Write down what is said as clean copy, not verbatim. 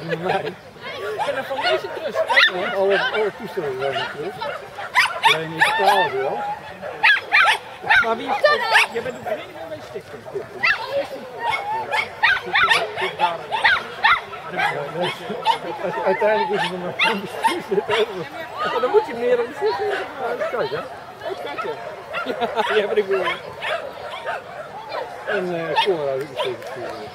met mij. En dan van deze trust. Alle toestellen zijn er terug. Alleen niet betalen wel. Maar wie is je bent de vereniging bij Stichting. Uiteindelijk is het nog maar een bestuurslid. Maar dan moet je meer dan bestuurslid hebben. Kijk hè. Kijk je. Ja, die heb ik gehoord. En Cora is ook een steeds bestuurslid.